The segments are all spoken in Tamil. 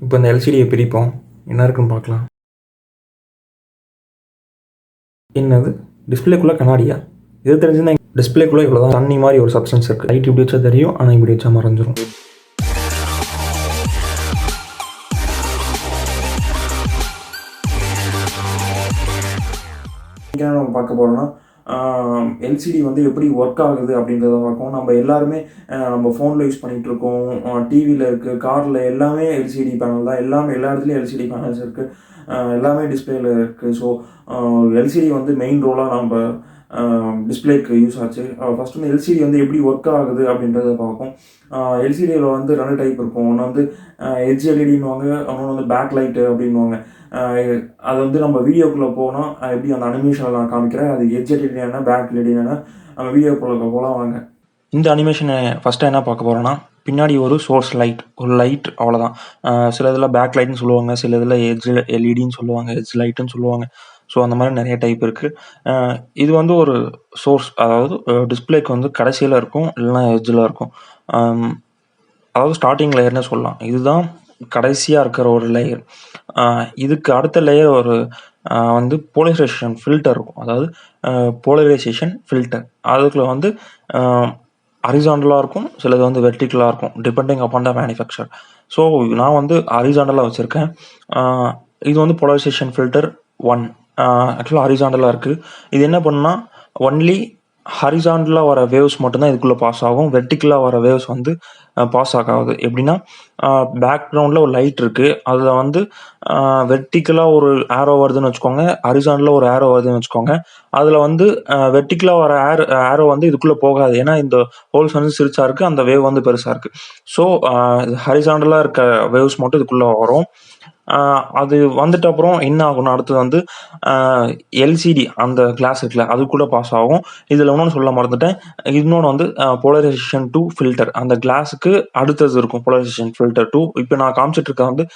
இப்போ இந்த எல்சிடியை பிரிப்போம், என்ன இருக்குன்னு பார்க்கலாம். என்னது டிஸ்பிளேக்குள்ளே கண்ணாடியா? இது தெரிஞ்சுன்னா டிஸ்பிளேக்குள்ளே இவ்வளோ தான் தண்ணி மாதிரி ஒரு சப்ஸ்டன்ஸ் இருக்குது. லைட் இப்படி வச்சா தெரியும், ஆனால் இப்படி வச்சா மறைஞ்சிரும். இங்கே நம்ம பார்க்க போகிறோம்னா எல்சிடி வந்து எப்படி ஒர்க் ஆகுது அப்படின்றத பார்ப்போம். நம்ம எல்லாருமே நம்ம ஃபோனில் யூஸ் பண்ணிகிட்ருக்கோம், டிவியில் இருக்குது, காரில் எல்லாமே எல்சிடி பேனல் தான். எல்லாமே எல்லா இடத்துலையும் எல்சிடி பேனல்ஸ் இருக்குது, எல்லாமே டிஸ்பிளேயில் இருக்குது. ஸோ எல்சிடி வந்து மெயின் ரோலாக நம்ம டிஸ்பிளேக்கு யூஸ் ஆச்சு. ஃபஸ்ட் வந்து எல்சிடி வந்து எப்படி ஒர்க் ஆகுது அப்படின்றத பார்ப்போம். எல்சிடியில் வந்து 2 டைப் இருக்கும். ஒன்று வந்து எட்ஜ் எல்இடின்னுவாங்க, இன்னொன்று வந்து பேக் லைட்டு அப்படின்வாங்க. அது வந்து நம்ம வீடியோக்குள்ளே போனால் எப்படி அந்த அனிமேஷனில் நான் காமிக்கிறேன். அது எட்ஜ் எல்இடி என்ன, பேக் எல்இடி என்ன, நம்ம வீடியோக்குள்ளே போகலாம் வாங்க. இந்த அனிமேஷனை ஃபஸ்ட்டு என்ன பார்க்க போகிறோன்னா, பின்னாடி ஒரு சோர்ஸ் லைட், ஒரு லைட் அவ்வளோதான். சில இதில் பேக் லைட்னு சொல்லுவாங்க, சில இதில் எட்ஜ் எல்இடின்னு சொல்லுவாங்க, எட்ஜ் லைட்டுன்னு சொல்லுவாங்க. ஸோ அந்த மாதிரி நிறைய டைப் இருக்குது. இது வந்து ஒரு சோர்ஸ், அதாவது டிஸ்பிளேக்கு வந்து கடைசியில் இருக்கும், இல்லைனா எட்ஜில் இருக்கும். அதாவது ஸ்டார்டிங் லேயர்னே சொல்லலாம். இதுதான் கடைசியாக இருக்கிற ஒரு லேயர். இதுக்கு அடுத்த லேயர் ஒரு வந்து போலரைசேஷன் ஃபில்டர் இருக்கும். அதாவது போலரைசேஷன் ஃபில்டர் அதுக்குள்ள வந்து ஹரிசாண்டலாக இருக்கும், சிலது வந்து வெர்டிக்கலாக இருக்கும், depending upon the manufacture. So நான் வந்து ஹரிசாண்டலாக வச்சுருக்கேன். இது வந்து போலரைசேஷன் ஃபில்டர் 1. ஆக்சுவலாக ஹரிசாண்டலாக இருக்குது. இது என்ன பண்ணுன்னா, ஒன்லி ஹரிசாண்டலாக வர வேவ்ஸ் மட்டும்தான் இதுக்குள்ளே பாஸ் ஆகும். வெர்டிக்கலாக வர வேவ்ஸ் வந்து பாஸ் ஆகாது. எப்படின்னா, பேக்ரவுண்டில் ஒரு லைட் இருக்குது, அதில் வந்து வெர்டிக்கலாக ஒரு ஆரோ வருதுன்னு வச்சுக்கோங்க, ஹரிசாண்டலாக ஒரு ஆரோ வருதுன்னு வச்சுக்கோங்க. அதில் வந்து வெர்டிக்கலாக வர ஆரோ வந்து இதுக்குள்ளே போகாது. ஏன்னா இந்த ஹோல்ஸ் வந்து சிறுசாக இருக்குது, அந்த வேவ் வந்து பெருசாக இருக்குது. ஸோ ஹரிசாண்டலாக இருக்க வேவ்ஸ் மட்டும் இதுக்குள்ளே வரும். அது வந்துட்டு அப்புறம் என்ன ஆகும்னா, அடுத்தது வந்து எல்சிடி அந்த கிளாஸ் இருக்குல்ல, அது கூட பாஸ் ஆகும். இதில் இன்னொன்று சொல்ல மறந்துட்டேன். இன்னொன்று வந்து போலரைசேஷன் 2 ஃபில்டர். அந்த கிளாஸுக்கு அடுத்தது இருக்கும் போலரைசேஷன் ஃபில்டர் 2. இப்போ நான் காமிச்சிட்டு இருக்க வந்து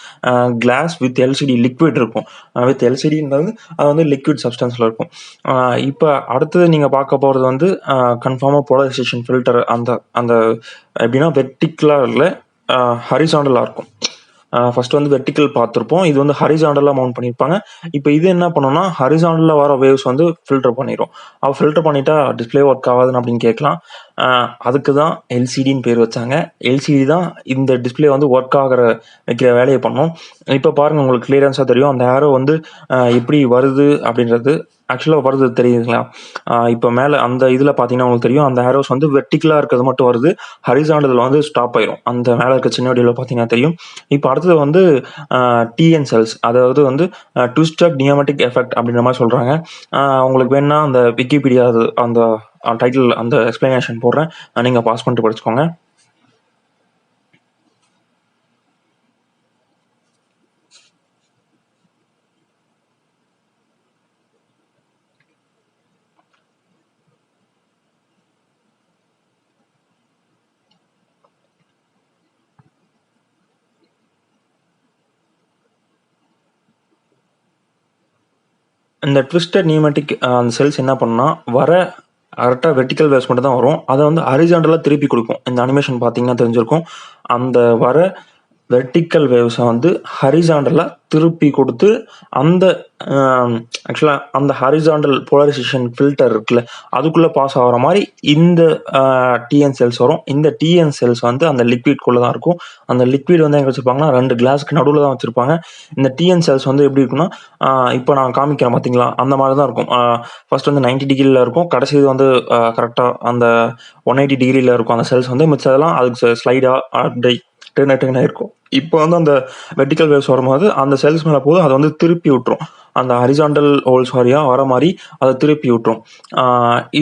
கிளாஸ் வித் எல்சிடி லிக்விட் இருக்கும். வித் எல்சிடின்றது அது வந்து லிக்விட் சப்ஸ்டன்ஸில் இருக்கும். இப்போ அடுத்தது நீங்கள் பார்க்க போகிறது வந்து கன்ஃபார்மாக போலரைசேஷன் ஃபில்டர். அந்த எப்படின்னா வெர்டிக்கலாக இல்லை, ஹரிசாண்டலாக இருக்கும். ஃபர்ஸ்ட் வந்து வெர்டிக்கல் பார்த்துருப்போம், இது வந்து ஹரிசாண்டலாக மவுண்ட் பண்ணியிருப்பாங்க. இப்போ இது என்ன பண்ணுன்னா, ஹரிசாண்டலாக வர வேவ்ஸ் வந்து ஃபில்டர் பண்ணிடும். ஃபில்டர் பண்ணிட்டா டிஸ்பிளே ஒர்க் ஆகாதுன்னு அப்படின்னு கேட்கலாம். அதுக்கு தான் எல்சிடின்னு பேர் வச்சாங்க. எல்சிடி தான் இந்த டிஸ்பிளே வந்து ஒர்க் வைக்கிற வேலையை பண்ணும். இப்போ பாருங்கள், உங்களுக்கு கிளியரன்ஸாக தெரியும் அந்த ஆரோ வந்து எப்படி வருது அப்படின்றது. ஆக்சுவலாக வருது தெரியுதுங்களா? இப்போ மேலே அந்த இதில் பார்த்தீங்கன்னா உங்களுக்கு தெரியும், அந்த ஆரோஸ் வந்து வெர்டிக்கலாக இருக்கிறது மட்டும் வருது, ஹரிசாண்டலில் வந்து ஸ்டாப் ஆயிரும். அந்த மேலே இருக்க சின்ன வீடியோவில் பார்த்தீங்கன்னா தெரியும். இப்போ அடுத்தது வந்து டிஎன் செல்ஸ், அதாவது வந்து ட்விஸ்டட் நியோமேட்டிக் எஃபெக்ட் அப்படின்ற மாதிரி சொல்கிறாங்க. உங்களுக்கு வேணுன்னா அந்த விக்கிபீடியா அந்த டைட்டில் அந்த எக்ஸ்பிளனேஷன் போடுறேன், நீங்கள் பாஸ் பண்ணிட்டு படிச்சுக்கோங்க. இந்த ட்விஸ்டட் நியூமேட்டிக் அந்த செல்ஸ் என்ன பண்ணா, கரெக்டாக வெர்டிக்கல் வேவ்ஸ் மட்டும் தான் வரும். அதை வந்து ஹரிசாண்டலாக திருப்பி கொடுக்கும். இந்த அனிமேஷன் பார்த்தீங்கன்னா தெரிஞ்சிருக்கும். அந்த வர வெர்டிக்கல் வேவ்ஸை வந்து ஹரிசாண்டலாக திருப்பி கொடுத்து அந்த ஆக்சுவலாக அந்த ஹரிசாண்டல் போலரைசேஷன் ஃபில்டர் இருக்குல்ல, அதுக்குள்ளே பாஸ் ஆகிற மாதிரி இந்த டிஎன் செல்ஸ் வரும். இந்த டிஎன் செல்ஸ் வந்து அந்த லிக்விட்குள்ளே தான் இருக்கும். அந்த லிக்விட் வந்து எங்கே வச்சுருப்பாங்கன்னா, 2 கிளாஸ்க்கு நடுவில் தான் வச்சுருப்பாங்க. இந்த டிஎன் செல்ஸ் வந்து எப்படி இருக்குன்னா, இப்போ நான் காமிக்கிறேன் பார்த்தீங்களா, அந்த மாதிரி தான் இருக்கும். ஃபர்ஸ்ட் வந்து 90 டிகிரியில் இருக்கும், கடைசி இது வந்து கரெக்டாக அந்த 180 டிகிரியில் இருக்கும். அந்த செல்ஸ் வந்து மிச்சதெல்லாம் அதுக்கு ஸ்லைடாக அப்படி டர்ன் இருக்கும். இப்போ வந்து அந்த வெர்டிக்கல் வேவ்ஸ் வரும்போது அந்த செல்ஸ் மேலே போது அதை வந்து திருப்பி விட்டுரும். அந்த ஹரிசாண்டல் ஹோல்ஸ் வாரியாக வர மாதிரி அதை திருப்பி விட்டுரும்.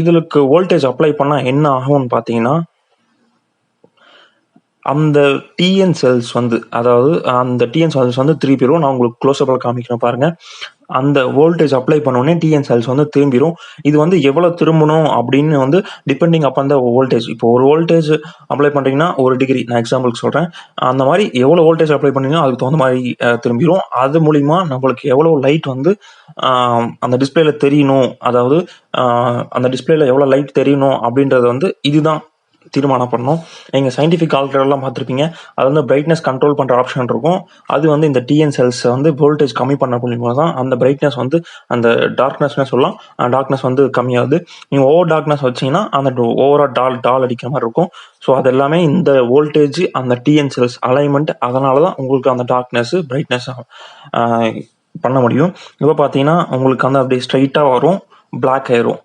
இதுக்கு வோல்டேஜ் அப்ளை பண்ணால் என்ன ஆகும்னு பார்த்தீங்கன்னா, அந்த டிஎன் செல்ஸ் வந்து, அதாவது அந்த டிஎன் செல்ஸ் வந்து திரும்பிடும். நான் உங்களுக்கு க்ளோஸ்அப்பில் காமிக்கிறேன் பாருங்கள். அந்த வோல்டேஜ் அப்ளை பண்ணோடனே டிஎன் செல்ஸ் வந்து திரும்பிடும். இது வந்து எவ்வளோ திரும்பணும் அப்படின்னு வந்து டிபெண்டிங் அப்போ அந்த வோல்டேஜ். இப்போ ஒரு வோல்டேஜ் அப்ளை பண்ணுறீங்கன்னா 1 டிகிரி, நான் எக்ஸாம்பிளுக்கு சொல்கிறேன். அந்த மாதிரி எவ்வளோ வோல்டேஜ் அப்ளை பண்ணீங்கன்னா அதுக்கு தகுந்த மாதிரி திரும்பிடும். அது மூலிமா நம்மளுக்கு எவ்வளோ லைட் வந்து அந்த டிஸ்பிளேல தெரியணும், அதாவது அந்த டிஸ்பிளேல எவ்வளோ லைட் தெரியணும் அப்படின்றது வந்து இதுதான் தீர்மானம் பண்ணணும். நீங்கள் சயின்டிஃபிக் கால்குலேட்டர்லாம் பார்த்துருப்பீங்க. அது வந்து பிரைட்னஸ் கண்ட்ரோல் பண்ணுற ஆப்ஷன் இருக்கும். அது வந்து இந்த டிஎன் செல்ஸை வந்து வோல்டேஜ் கம்மி பண்ண மூலியமாக தான் அந்த பிரைட்னஸ் வந்து அந்த டார்க்னஸ்னே சொல்லலாம், டார்க்னஸ் வந்து கம்மியாகுது. நீங்கள் ஓவர் டார்க்னஸ் வச்சிங்கன்னா அந்த ஓவராக டால் அடிக்கிற மாதிரி இருக்கும். ஸோ அது எல்லாமே இந்த வோல்டேஜ் அந்த டிஎன் செல்ஸ் அலைன்மெண்ட், அதனால தான் உங்களுக்கு அந்த டார்க்னஸ் பிரைட்னஸ் பண்ண முடியும். இப்போ பார்த்தீங்கன்னா உங்களுக்கு வந்து அப்படியே ஸ்ட்ரைட்டாக வரும், பிளாக் ஆயிரும்.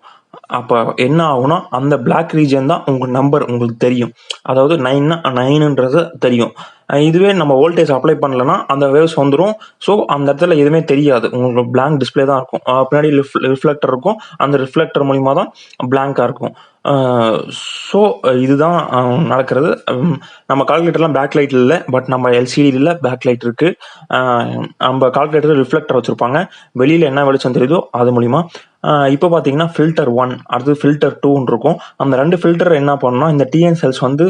அப்போ என்ன ஆகும்னா அந்த பிளாக் ரீஜன் தான் உங்கள் நம்பர் உங்களுக்கு தெரியும். அதாவது 9ன்றது தெரியும். இதுவே நம்ம வோல்டேஜ் அப்ளை பண்ணலன்னா அந்த வேவ்ஸ் வந்துடும். ஸோ அந்த இடத்துல எதுவுமே தெரியாது, உங்களுக்கு பிளாங்க் டிஸ்பிளே தான் இருக்கும். பின்னாடி ரிஃப்ளெக்டர் இருக்கும், அந்த ரிஃப்ளெக்டர் மூலிமா தான் பிளாங்காக இருக்கும். ஸோ இதுதான் நடக்கிறது. நம்ம கால்குலேட்டர்லாம் பேக் லைட் இல்லை, பட் நம்ம எல்சிடியில் பேக் லைட் இருக்குது. நம்ம கால்குலேட்டர் ரிஃப்ளெக்டர் வச்சுருப்பாங்க, வெளியில் என்ன வெளிச்சம் தெரியுதோ அது மூலிமா. இப்போ பார்த்தீங்கன்னா ஃபில்டர் 1 அடுத்து ஃபில்டர் 2ன்னு இருக்கும். அந்த 2 ஃபில்டர் என்ன பண்ணணும்னா இந்த டிஎன் செல்ஸ் வந்து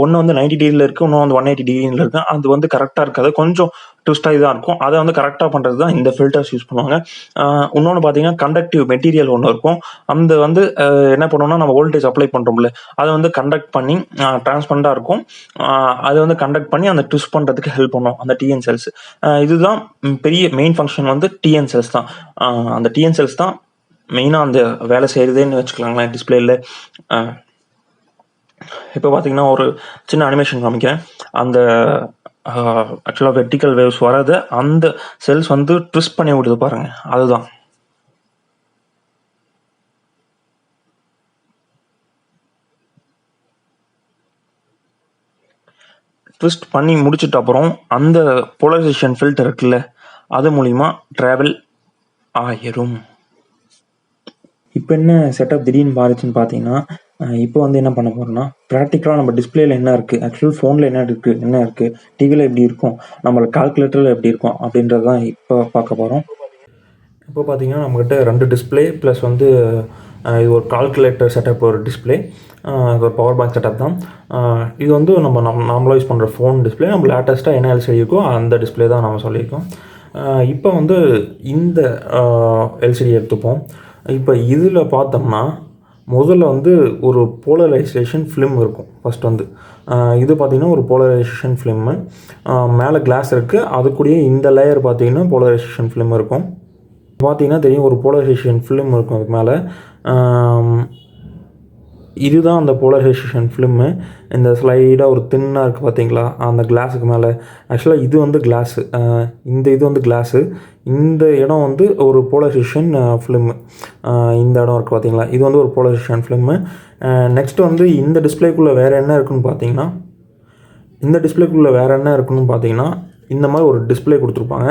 ஒன்று வந்து 90 டிகிரியில் இருக்குது, இன்னும் வந்து 180 டிகிரியில் இருக்குது. அது வந்து கரெக்டாக இருக்காது, கொஞ்சம் ட்விஸ்டாக இதாக இருக்கும். அதை வந்து கரெக்டாக பண்ணுறது தான் இந்த ஃபில்டர்ஸ் யூஸ் பண்ணுவாங்க. இன்னொன்று பார்த்தீங்கன்னா கண்டக்டிவ் மெட்டீரியல் ஒன்று இருக்கும். அந்த வந்து என்ன பண்ணோம்னா நம்ம வோல்டேஜ் அப்ளை பண்ணுறோம்ல, அதை வந்து கண்டக்ட் பண்ணி டிரான்ஸ்பரண்டாக இருக்கும். அதை வந்து கண்டக்ட் பண்ணி அந்த ட்விஸ்ட் பண்ணுறதுக்கு ஹெல்ப் பண்ணும் அந்த டிஎன் செல்ஸ். இதுதான் பெரிய மெயின் ஃபங்க்ஷன் வந்து டிஎன் செல்ஸ் தான். அந்த டிஎன் செல்ஸ் தான் மெயினாக அந்த வேலை செய்கிறதுன்னு வச்சுக்கலாங்களேன் டிஸ்பிளேயில். இப்போ பார்த்தீங்கன்னா ஒரு சின்ன அனிமேஷன் காமிக்கிறேன். அந்த ஆக்சுவலாக வெர்டிக்கல் வேவ்ஸ் வராது, அந்த செல்ஸ் வந்து ட்விஸ்ட் பண்ணி விடுது பாருங்கள், அதுதான். ட்விஸ்ட் பண்ணி முடிச்சிட்ட அப்புறம் அந்த போலரைசேஷன் ஃபில்டர் இருக்குல்ல, அது மூலிமா ட்ராவல் ஆயிரும். இப்போ என்ன செட்டப் திடீர்னு மாறிச்சுன்னு பார்த்தீங்கன்னா, இப்போ வந்து என்ன பண்ண போகிறோம்னா ப்ராக்டிக்கலாக நம்ம டிஸ்பிளேல என்ன இருக்குது, ஆக்சுவல் ஃபோனில் என்ன இருக்குது, டிவியில் எப்படி இருக்கும், நம்மளுக்கு கால்குலேட்டரில் எப்படி இருக்கும் அப்படின்றது தான் இப்போ பார்க்க போகிறோம். இப்போ பார்த்தீங்கன்னா நம்மக்கிட்ட 2 டிஸ்பிளே ப்ளஸ் வந்து இது ஒரு கால்குலேட்டர் செட்டப், ஒரு டிஸ்பிளே, ஒரு பவர் பேங்க் செட்டப் தான். இது வந்து நம்ம நார்மலாக யூஸ் பண்ணுற ஃபோன் டிஸ்பிளே. நம்ம லேட்டஸ்ட்டாக என்ன எல்சிடி இருக்கோ அந்த டிஸ்பிளே தான் நம்ம சொல்லியிருக்கோம். இப்போ வந்து இந்த எல்சிடி எடுத்துப்போம். இப்போ இதில் பார்த்தோம்னா முதல்ல வந்து ஒரு போலரைசேஷன் ஃபிலிம் இருக்கும். ஃபஸ்ட் வந்து இது பார்த்திங்கன்னா ஒரு போலரைசேஷன் ஃபிலிம்மு, மேலே கிளாஸ் இருக்குது, அது கூடயே இந்த லேயர் பார்த்திங்கன்னா போலரைசேஷன் ஃபிலிம் இருக்கும். பார்த்திங்கன்னா தெரியும், ஒரு போலரைசேஷன் ஃபிலிம் இருக்கும் அதுக்கு மேலே. இதுதான் அந்த போலரைசேஷன் ஃபிலிம்மு. இந்த ஸ்லைடாக ஒரு தின்னாக இருக்குது பார்த்தீங்களா அந்த கிளாஸுக்கு மேலே. ஆக்சுவலாக இது வந்து கிளாஸு, இந்த இது வந்து கிளாஸு, இந்த இடம் வந்து ஒரு போலரைசேஷன் ஃபிலிம்மு. இந்த இடம் இருக்குது பார்த்தீங்களா, இது வந்து ஒரு போலரைசேஷன் ஃபிலிம்மு. நெக்ஸ்ட்டு வந்து இந்த டிஸ்பிளேக்குள்ளே வேறு என்ன இருக்குதுன்னு பார்த்தீங்கன்னா, இந்த மாதிரி ஒரு டிஸ்பிளே கொடுத்துருப்பாங்க.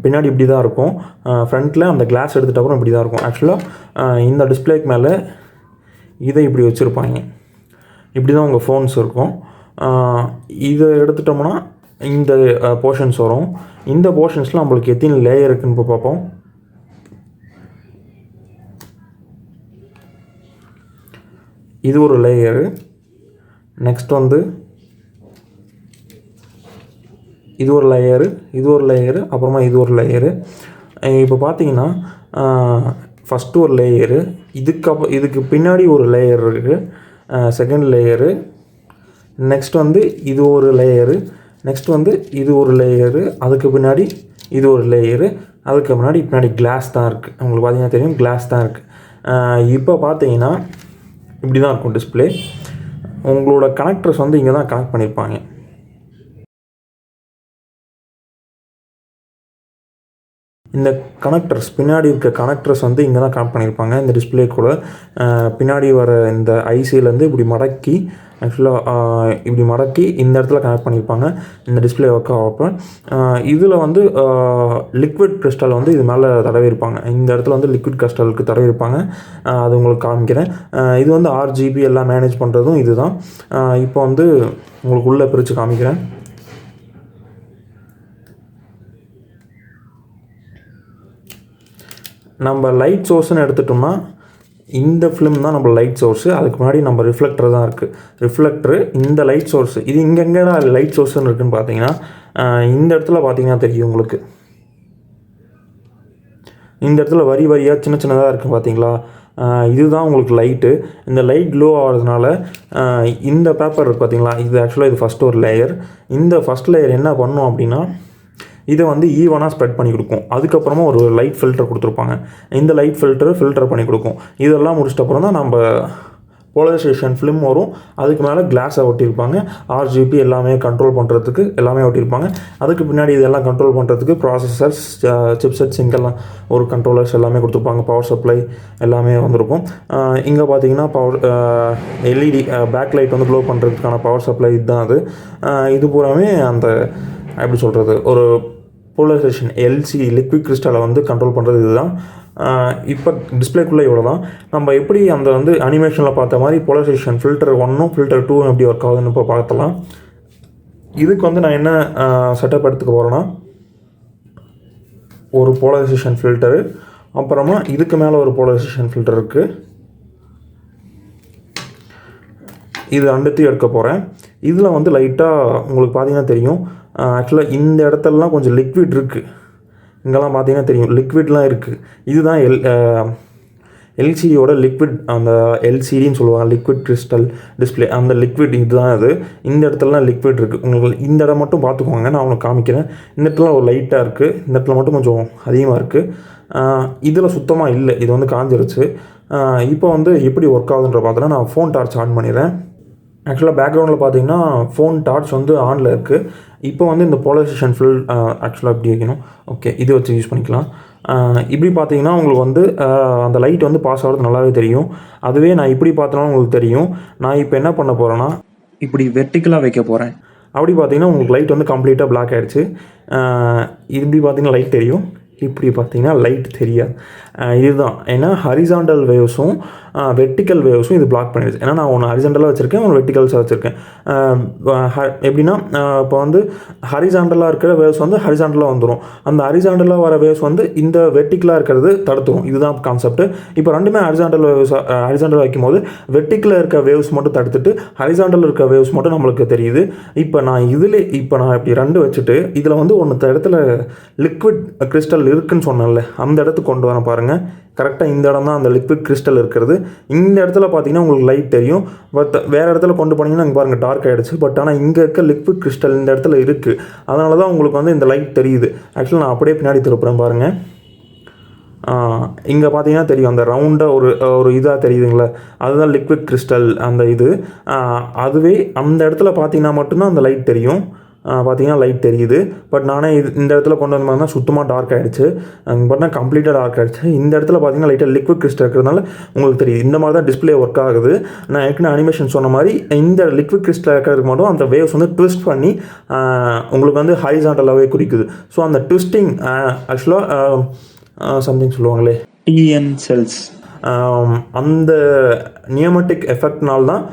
பின்னாடி இப்படி தான் இருக்கும், ஃப்ரண்ட்டில் அந்த கிளாஸ் எடுத்துகிட்ட அப்புறம் இப்படி தான் இருக்கும். ஆக்சுவலாக இந்த டிஸ்பிளேக்கு மேலே இதை இப்படி வச்சுருப்பாங்க. இப்படி தான் உங்கள் ஃபோன்ஸ் இருக்கும். இதை எடுத்துட்டோம்னா இந்த போர்ஷன்ஸ் வரும். இந்த போர்ஷன்ஸில் நம்மளுக்கு எத்தனை லேயர் இருக்குன்னு இப்போ பார்ப்போம். இது ஒரு லேயரு, நெக்ஸ்ட் வந்து இது ஒரு லேயரு, இது ஒரு லேயரு, அப்புறமா இது ஒரு லேயரு. இப்போ பார்த்தீங்கன்னா ஃபஸ்ட்டு ஒரு லேயரு, இதுக்கு பின்னாடி ஒரு லேயர் இருக்குது, செகண்ட் லேயரு, நெக்ஸ்ட் வந்து இது ஒரு லேயரு, நெக்ஸ்ட் வந்து இது ஒரு லேயரு, அதுக்கு பின்னாடி இது ஒரு லேயரு, அதுக்கு பின்னாடி கிளாஸ் தான் இருக்குது. உங்களுக்கு பார்த்தீங்கன்னா தெரியும், கிளாஸ் தான் இருக்குது. இப்போ பார்த்தீங்கன்னா இப்படி தான் இருக்கும் டிஸ்பிளே. உங்களோட கனெக்டர்ஸ் வந்து இங்கே தான் கனெக்ட் பண்ணியிருப்பாங்க. இந்த கனெக்டர்ஸ் பின்னாடி இருக்க கனெக்டர்ஸ் வந்து இங்கே தான் கனெக்ட் பண்ணியிருப்பாங்க. இந்த டிஸ்பிளே கூட பின்னாடி வர இந்த ஐசிலேருந்து இப்படி மடக்கி, ஆக்சுவலாக இப்படி மடக்கி இந்த இடத்துல கனெக்ட் பண்ணியிருப்பாங்க இந்த டிஸ்பிளே ஒர்க் ஆகிறப்ப. இதில் வந்து லிக்விட் கிறிஸ்டல் வந்து இது மேலே தடவி இருப்பாங்க. இந்த இடத்துல வந்து லிக்விட் கிறிஸ்டலுக்கு தடவி இருப்பாங்க. அது உங்களுக்கு காமிக்கிறேன். இது வந்து RGB எல்லாம் மேனேஜ் பண்ணுறதும் இது தான். இப்போ வந்து உங்களுக்கு உள்ளே பிரித்து காமிக்கிறேன். நம்ம லைட் சோர்ஸ்னு எடுத்துட்டோம்னா இந்த ஃபிலிம் தான் நம்ம லைட் சோர்ஸு. அதுக்கு முன்னாடி நம்ம ரிஃப்ளெக்டர் தான் இருக்குது. ரிஃப்ளெக்டரு, இந்த லைட் சோர்ஸு, இது இங்கெங்கடா லைட் சோர்ஸ்ன்னு இருக்குதுன்னு பார்த்தீங்கன்னா இந்த இடத்துல பார்த்தீங்கன்னா தெரியும் உங்களுக்கு. இந்த இடத்துல வரியாக சின்னதாக இருக்குது பார்த்தீங்களா, இதுதான் உங்களுக்கு லைட்டு. இந்த லைட் க்ளோ ஆகிறதுனால இந்த பேப்பர் இருக்குது பார்த்தீங்களா, இது ஆக்சுவலாக இது ஃபஸ்ட்டு ஒரு லேயர். இந்த ஃபஸ்ட் லேயர் என்ன பண்ணும் அப்படின்னா இதை வந்து ஈவனாக ஸ்ப்ரெட் பண்ணி கொடுக்கும். அதுக்கப்புறமா ஒரு லைட் ஃபில்டர் கொடுத்துருப்பாங்க. இந்த லைட் ஃபில்டர் பண்ணி கொடுக்கும். இதெல்லாம் முடிச்சிட்ட அப்புறம் தான் நம்ம போலரைசேஷன் ஃபிலிம் வரும். அதுக்கு மேலே கிளாஸை ஒட்டியிருப்பாங்க. ஆர்ஜிபி எல்லாமே கண்ட்ரோல் பண்ணுறதுக்கு எல்லாமே ஒட்டியிருப்பாங்க. அதுக்கு பின்னாடி இதெல்லாம் கண்ட்ரோல் பண்ணுறதுக்கு ப்ராசஸர்ஸ், சிப்செட்ஸ், இங்கெல்லாம் ஒரு கண்ட்ரோலர்ஸ் எல்லாமே கொடுத்துருப்பாங்க. பவர் சப்ளை எல்லாமே வந்திருக்கும். இங்கே பார்த்தீங்கன்னா எல்இடி பேக் லைட் வந்து க்ளோ பண்ணுறதுக்கான பவர் சப்ளை இதுதான் அது. இது பூராமே அந்த எப்படி சொல்கிறது, ஒரு போலரைசேஷன் எல்சிடி லிக்விட் கிறிஸ்டலை வந்து கண்ட்ரோல் பண்ணுறது இதுதான். இப்போ டிஸ்பிளேக்குள்ளே இவ்வளோ தான். நம்ம எப்படி அந்த வந்து அனிமேஷனில் பார்த்த மாதிரி போலரைசேஷன் ஃபில்டர் 1ம் ஃபில்டர் 2ம் எப்படி ஒர்க் ஆகுதுன்னு இப்போ பார்த்தலாம். இதுக்கு வந்து நான் என்ன செட்டப் எடுத்துக்க போகிறேன்னா, ஒரு போலரைசேஷன் ஃபில்டரு, அப்புறமா இதுக்கு மேலே ஒரு போலரைசேஷன் ஃபில்டர் இருக்குது. இது ரெண்டுத்தையும் எடுக்க போகிறேன். இதில் வந்து லைட்டாக உங்களுக்கு பார்த்தீங்கன்னா தெரியும், ஆக்சுவலாக இந்த இடத்துலலாம் கொஞ்சம் லிக்விட் இருக்குது. இங்கெல்லாம் பார்த்தீங்கன்னா தெரியும் லிக்விட்லாம் இருக்குது. இதுதான் எல்சிடியோட லிக்விட், அந்த எல்சிடின்னு சொல்லுவாங்க, லிக்விட் கிறிஸ்டல் டிஸ்பிளே. அந்த லிக்விட் இதுதான் அது. இந்த இடத்துலலாம் லிக்விட் இருக்குது. உங்களுக்கு இந்த இடம் மட்டும் பார்த்துக்கோங்க, நான் உங்களுக்கு காமிக்கிறேன். இந்த இடத்துல ஒரு லைட்டாக இருக்குது, இந்த இடத்துல மட்டும் கொஞ்சம் அதிகமாக இருக்குது. இதில் சுத்தமாக இல்லை, இது வந்து காஞ்சிருச்சு. இப்போ வந்து எப்படி ஒர்க் ஆகுதுன்ற பார்த்தோன்னா, நான் ஃபோன் டார்ச் ஆன் பண்ணிடுறேன். ஆக்சுவலாக பேக்ரவுண்டில் பார்த்தீங்கன்னா ஃபோன் டார்ச் வந்து ஆனில் இருக்குது. இப்போ வந்து இந்த போலரைசேஷன் ஆக்சுவலாக எப்படி வைக்கணும், ஓகே, இது வச்சு யூஸ் பண்ணிக்கலாம். இப்படி பார்த்தீங்கன்னா உங்களுக்கு வந்து அந்த லைட் வந்து பாஸ் ஆகிறது நல்லாவே தெரியும். அதுவே நான் இப்படி பார்த்தனாலும் உங்களுக்கு தெரியும். நான் இப்போ என்ன பண்ண போகிறேன்னா, இப்படி வெர்டிக்கலாக வைக்க போகிறேன். அப்படி பார்த்தீங்கன்னா உங்களுக்கு லைட் வந்து கம்ப்ளீட்டாக பிளாக் ஆகிடுச்சு. இப்படி பார்த்தீங்கன்னா லைட் தெரியும், இப்படி பார்த்தீங்கன்னா லைட் தெரியாது. இதுதான் ஏன்னா ஹரிசாண்டல் வேவ்ஸும் வெர்டிக்கல் வேவ்ஸும் இது பிளாக் பண்ணிடுச்சு. ஏன்னா நான் ஒன்று ஹரிசாண்டலாக வச்சுருக்கேன், ஒன்று வெர்டிக்கல்ஸாக வச்சுருக்கேன். எப்படின்னா இப்போ வந்து ஹரிசாண்டலாக இருக்கிற வேவ்ஸ் வந்து ஹரிசாண்டலாக வந்துடும். அந்த ஹரிசாண்டலாக வர வேவ்ஸ் வந்து இந்த வெர்டிக்கலாக இருக்கிறது தடுத்துரும். இதுதான் கான்செப்ட். இப்போ ரெண்டுமே ஹரிசாண்டல் வைக்கும்போது வெர்டிக்கலில் இருக்க வேவ்ஸ் மட்டும் தடுத்துட்டு ஹரிசாண்டல் இருக்க வேவ்ஸ் மட்டும் நம்மளுக்கு தெரியுது. இப்போ நான் இப்படி ரெண்டு வச்சுட்டு இதில் வந்து ஒன்று இடத்துல லிக்விட் கிறிஸ்டல் இருக்குன்னு சொன்னேன்ல, அந்த இடத்துக்கு கொண்டு வரேன் பாருங்கள். கரெக்டாக இந்த இடம் தான் அந்த லிக்விட் கிறிஸ்டல் இருக்கிறது. இந்த இடத்துல பார்த்தீங்கன்னா உங்களுக்கு லைட் தெரியும். பட் வேறு இடத்துல கொண்டு போனீங்கன்னா இங்கே பாருங்கள் டார்க் ஆகிடுச்சு. பட் ஆனால் இங்கே இருக்க லிக்விட் கிறிஸ்டல் இந்த இடத்துல இருக்குது. அதனால தான் உங்களுக்கு வந்து இந்த லைட் தெரியுது. ஆக்சுவலாக நான் அப்படியே பின்னாடி திருப்புறேன் பாருங்கள். இங்கே பார்த்தீங்கன்னா தெரியும், அந்த ரவுண்டாக ஒரு இதாக தெரியுதுங்களா, அதுதான் லிக்விட் கிறிஸ்டல் அந்த இது. அதுவே அந்த இடத்துல பார்த்தீங்கன்னா மட்டும்தான் அந்த லைட் தெரியும். பார்த்தீங்கன்னா லைட் தெரியுது. பட் நானே இந்த இடத்துல கொண்டு வந்த மாதிரி தான் சுத்தமாக டார்க் ஆகிடுச்சு. பட் நான் கம்ப்ளீட்டாக டார்க் ஆகிடுச்சு. இந்த இடத்துல பார்த்தீங்கன்னா லைட்டாக லிக்விட் கிறிஸ்டல் இருக்கிறதுனால உங்களுக்கு தெரியுது. இந்த மாதிரி தான் டிஸ்பிளே ஒர்க் ஆகுது. நான் ஏற்கனவே அனிமேஷன் சொன்ன மாதிரி இந்த லிக்விட் கிறிஸ்டல் இருக்கிறதுக்கு மட்டும் அந்த வேவ்ஸ் வந்து ட்விஸ்ட் பண்ணி உங்களுக்கு வந்து ஹரிசாண்டலாகவே குறிக்குது. ஸோ அந்த ட்விஸ்டிங் ஆக்சுவலாக சம்திங் சொல்லுவாங்களே, டிஎன் செல்ஸ், அந்த நியோமெட்டிக் எஃபெக்ட்னால தான்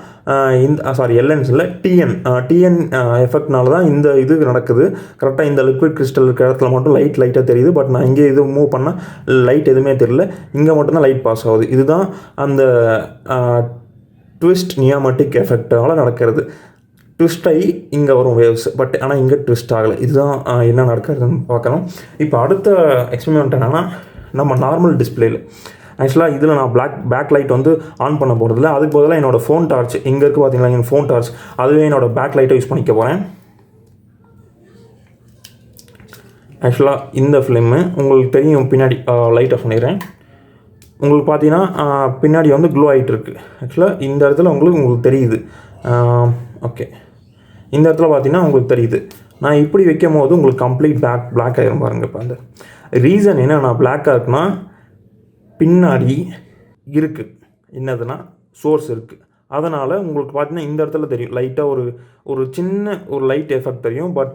எல்என்ஸ் இல்லை டிஎன் எஃபெக்ட்னால தான் இந்த இது நடக்குது. கரெக்டாக இந்த லிக்விட் கிறிஸ்டல் இருக்கிற இடத்துல மட்டும் லைட்டாக தெரியுது. பட் நான் இங்கே இது மூவ் பண்ணால் லைட் எதுவுமே தெரியல. இங்கே மட்டும்தான் லைட் பாஸ் ஆகுது. இதுதான் அந்த ட்விஸ்ட் நியோமெட்டிக் எஃபெக்டால் நடக்கிறது. ட்விஸ்ட் ஆகி இங்கே வரும் வேவ்ஸ். பட் ஆனால் இங்கே ட்விஸ்ட் ஆகலை. இதுதான் என்ன நடக்கிறதுன்னு பார்க்கணும். இப்போ அடுத்த எக்ஸ்பெரிமெண்ட் என்னென்னா, நம்ம நார்மல் டிஸ்பிளேயில் ஆக்சுவலாக இதில் நான் பேக் லைட் வந்து ஆன் பண்ண போகிறதில்ல. அதுக்கு பதிலாக என்னோடய ஃபோன் டார்ச் இங்கே இருக்குது பார்த்தீங்களா, எங்கள் ஃபோன் டார்ச், அதுவே என்னோடய பேக் லைட்டை யூஸ் பண்ணிக்க போகிறேன். ஆக்சுவலாக இந்த ஃபிலிம்மு உங்களுக்கு தெரியும், பின்னாடி லைட் ஆஃப் பண்ணிடுறேன். உங்களுக்கு பார்த்தீங்கன்னா பின்னாடி வந்து க்ளோ ஆகிட்டு இருக்குது. ஆக்சுவலாக இந்த இடத்துல உங்களுக்கு தெரியுது. ஓகே, இந்த இடத்துல பார்த்தீங்கன்னா உங்களுக்கு தெரியுது. நான் இப்படி வைக்கும் போது உங்களுக்கு கம்ப்ளீட் பிளாக் ஆகிரும் பாருங்கள். இப்போ அந்த ரீசன் என்ன, நான் பிளாக்காக இருக்குன்னா பின்னாடி இருக்குது என்னதுன்னா சோர்ஸ் இருக்குது. அதனால் உங்களுக்கு பார்த்தீங்கன்னா இந்த இடத்துல தெரியும் லைட்டாக ஒரு சின்ன ஒரு லைட் எஃபெக்ட் தெரியும். பட்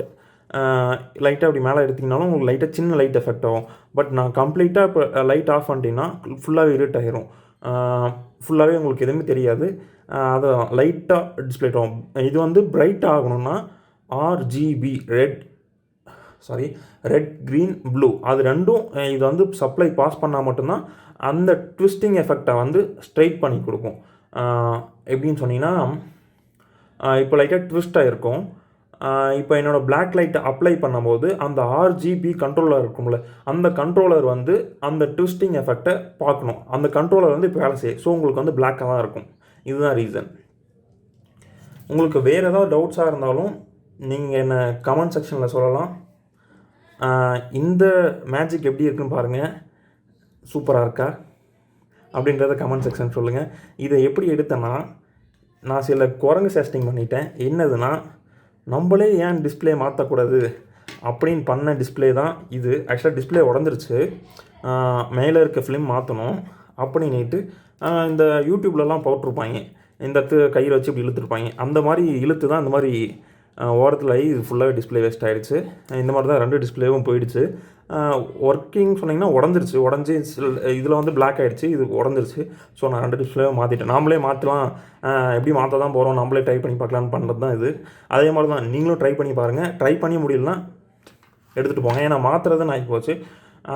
லைட்டாக அப்படி மேலே எடுத்திங்கனாலும் உங்களுக்கு லைட்டாக சின்ன லைட் எஃபெக்ட் ஆகும். பட் நான் கம்ப்ளீட்டாக இப்போ லைட் ஆஃப் பண்ணிட்டீங்கன்னா ஃபுல்லாகவே இருட் ஆகிரும். ஃபுல்லாகவே உங்களுக்கு எதுவுமே தெரியாது. அதை லைட்டாக டிஸ்பிளே ஆகும். இது வந்து பிரைட் ஆகணும்னா ஆர்ஜிபி ரெட், க்ரீன், ப்ளூ அது ரெண்டும் இது வந்து சப்ளை பாஸ் பண்ணால் மட்டும்தான் அந்த ட்விஸ்டிங் எஃபெக்டை வந்து ஸ்ட்ரைட் பண்ணி கொடுக்கும். எப்படின்னு சொன்னீங்கன்னா, இப்போ லைட்டாக ட்விஸ்ட் ஆகிருக்கும். இப்போ என்னோடய பிளாக் லைட் அப்ளை பண்ணும்போது அந்த ஆர்ஜிபி கண்ட்ரோலர் இருக்கும்ல, அந்த கண்ட்ரோலர் வந்து அந்த ட்விஸ்டிங் எஃபெக்டை பார்க்கணும். அந்த கண்ட்ரோலர் வந்து இப்போ வேலை செய்யும். ஸோ உங்களுக்கு வந்து பிளாக்காக தான் இருக்கும். இதுதான் ரீசன். உங்களுக்கு வேறு ஏதாவது டவுட்ஸாக இருந்தாலும் நீங்கள் என்னை கமெண்ட் செக்ஷனில் சொல்லலாம். இந்த மேஜிக் எப்படி இருக்குன்னு பாருங்கள், சூப்பராக இருக்கா அப்படின்றத கமெண்ட் செக்ஷன் சொல்லுங்கள். இதை எப்படி எடுத்தேன்னா, நான் சில குரங்கு டெஸ்டிங் பண்ணிட்டேன். என்னதுன்னா, நம்மளே ஏன் டிஸ்பிளே மாற்றக்கூடாது அப்படின்னு பண்ண டிஸ்பிளே தான் இது. ஆக்சுவலாக டிஸ்பிளே உடஞ்சிருச்சு, மேலே இருக்க ஃபிலிம் மாற்றணும் அப்படின்ட்டு இந்த யூடியூப்லலாம் போட்டிருப்பாங்க. இந்த இடத்து கையில் வச்சு இப்படி இழுத்துருப்பாங்க. அந்த மாதிரி இழுத்து தான் இந்த மாதிரி ஓரத்தில் இது ஃபுல்லாகவே டிஸ்பிளே வேஸ்ட் ஆகிடுச்சு. இந்த மாதிரி தான் 2 டிஸ்பிளேவும் போயிடுச்சு. ஒர்க்கிங் சொன்னிங்கன்னா உடஞ்சி இதில் வந்து பிளாக் ஆகிடுச்சு, இது உடஞ்சிருச்சு. ஸோ நான் 2 டிஸ்பிளேவும் மாற்றிட்டேன். நாமளே மாற்றலாம், எப்படி மாற்ற தான் போகிறோம், நம்மளே ட்ரை பண்ணி பார்க்கலான்னு பண்ணுறது தான் இது. அதே மாதிரி தான் நீங்களும் ட்ரை பண்ணி பாருங்கள். ட்ரை பண்ணி முடியலன்னா எடுத்துகிட்டு போங்க. ஏன்னா மாற்றுறது நான் போச்சு,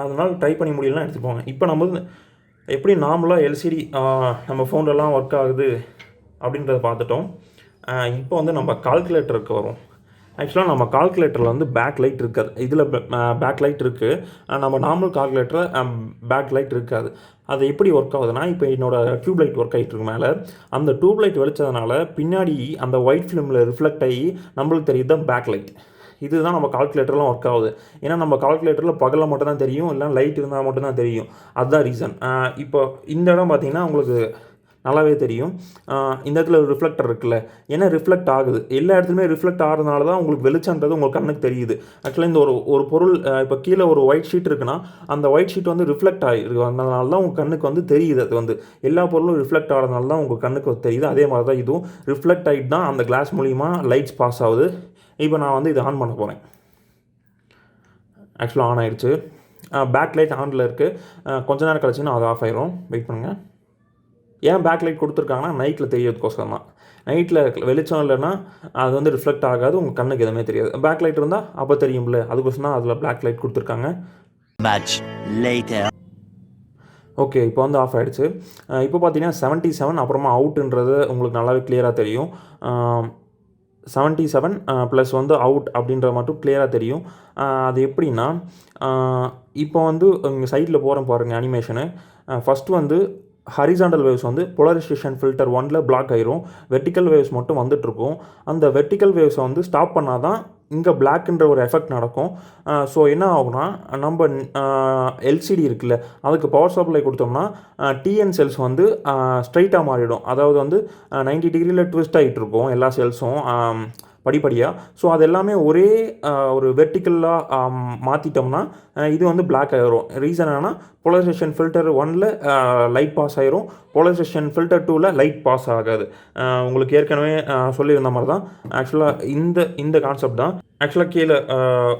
அதனால் ட்ரை பண்ணி முடியலன்னா எடுத்துகிட்டு போங்க. இப்போ நம்ம எப்படி நார்மலாக எல்சிடி நம்ம ஃபோன்லலாம் ஒர்க் ஆகுது அப்படின்றத பார்த்துட்டோம். இப்போ வந்து நம்ம கால்குலேட்டருக்கு வரும். ஆக்சுவலாக நம்ம கால்குலேட்டரில் வந்து பேக் லைட் இருக்காது. இதில் பேக் லைட் இருக்குது. நம்ம நார்மல் கால்குலேட்டரில் பேக் லைட் இருக்காது. அது எப்படி ஒர்க் ஆகுதுன்னா, இப்போ என்னோடய டியூப் லைட் ஒர்க் ஆகிட்டு இருக்கு மேலே. அந்த டியூப் லைட் வெளிச்சதுனால பின்னாடி அந்த ஒயிட் ஃபிலிமில் ரிஃப்ளெக்ட் ஆகி நம்மளுக்கு தெரியுது தான் பேக் லைட். இதுதான் நம்ம கால்குலேட்டர்லாம் ஒர்க் ஆகுது. ஏன்னா நம்ம கால்குலேட்டரில் பகலில் மட்டும் தான் தெரியும், இல்லை லைட் இருந்தால் மட்டும்தான் தெரியும். அதுதான் ரீசன். இப்போ இந்த இடம் பார்த்திங்கன்னா உங்களுக்கு நல்லாவே தெரியும். இந்த இடத்துல ஒரு ரிஃப்ளெக்டர் இருக்குல்ல, ஏன்னா ரிஃப்ளெக்ட் ஆகுது. எல்லா இடத்துலையுமே ரிஃப்ளெக்ட் ஆகிறதுனால தான் உங்களுக்கு வெளிச்சன்றது உங்களுக்கு கண்ணுக்கு தெரியுது. ஆக்சுவலாக இந்த ஒரு பொருள் இப்போ கீழே ஒரு ஒயிட் ஷீட் இருக்குன்னா, அந்த ஒயிட் ஷீட் வந்து ரிஃப்ளெக்ட் ஆகிருக்கு. அதனால தான் உங்கள் கண்ணுக்கு வந்து தெரியுது. அது வந்து எல்லா பொருளும் ரிஃப்ளெக்ட் ஆகிறதுனால தான் உங்கள் கண்ணுக்கு தெரியுது. அதே மாதிரி தான் இதுவும் ரிஃப்ளெக்ட் ஆகிட்டு தான் அந்த கிளாஸ் மூலிமா லைட்ஸ் பாஸ் ஆகுது. இப்போ நான் வந்து இதை ஆன் பண்ண போகிறேன். ஆக்சுவலாக ஆன் ஆகிடுச்சு. பேக் லைட் ஆனில் இருக்குது. கொஞ்ச நேரம் கழிச்சுன்னா அது ஆஃப் ஆயிரும். வெயிட் பண்ணுங்கள். ஏன் பேக் லைட் கொடுத்துருக்காங்கன்னா நைட்டில் தெரியறதுக்கோசரம் தான். நைட்டில் வெளிச்சம் இல்லைன்னா அது வந்து ரிஃப்ளெக்ட் ஆகாது, உங்கள் கண்ணுக்கு எதுவுமே தெரியாது. பேக் லைட் இருந்தால் அப்போ தெரியும்ல, அதுக்கோசரம் தான் அதில் பிளாக் லைட் கொடுத்துருக்காங்க. ஓகே, இப்போ வந்து ஆஃப் ஆகிடுச்சு. இப்போ பார்த்தீங்கன்னா 77 அப்புறமா அவுட்டுன்றது உங்களுக்கு நல்லாவே கிளியராக தெரியும். 77 ப்ளஸ் வந்து அவுட் அப்படின்றது மட்டும் கிளியராக தெரியும். அது எப்படின்னா, இப்போ வந்து இங்கே சைடில் போகிறேன் பாருங்கள் அனிமேஷனு. ஃபஸ்ட்டு வந்து ஹரிசாண்டல் வேவ்ஸ் வந்து போலரைசேஷன் ஃபில்டர் 1ல் பிளாக் ஆயிரும். வெர்டிக்கல் வேவ்ஸ் மட்டும் வந்துட்டுருக்கும். அந்த வெர்டிக்கல் வேவ்ஸை வந்து ஸ்டாப் பண்ணால் தான் இங்கே பிளாக்ன்ற ஒரு எஃபெக்ட் நடக்கும். ஸோ என்ன ஆகும்னா, நம்ம எல்சிடி இருக்குல்ல, அதுக்கு பவர் சப்ளை கொடுத்தோம்னா டிஎன் செல்ஸ் வந்து ஸ்ட்ரைட்டாக மாறிடும். அதாவது வந்து 90 டிகிரியில் ட்விஸ்ட் ஆகிட்டு இருக்கும் எல்லா செல்ஸும் படிப்படியாக. ஸோ அது எல்லாமே ஒரே ஒரு வெர்டிக்கலாக மாற்றிட்டோம்னா இது வந்து பிளாக் ஆகிரும். ரீசன் என்னென்னா, போலரைசேஷன் ஃபில்டர் 1ல் லைட் பாஸ் ஆகிரும், போலரைசேஷன் ஃபில்டர் 2ல் லைட் பாஸ் ஆகாது. உங்களுக்கு ஏற்கனவே சொல்லியிருந்த மாதிரி தான் ஆக்சுவலாக இந்த கான்செப்ட் தான். ஆக்சுவலாக கீழே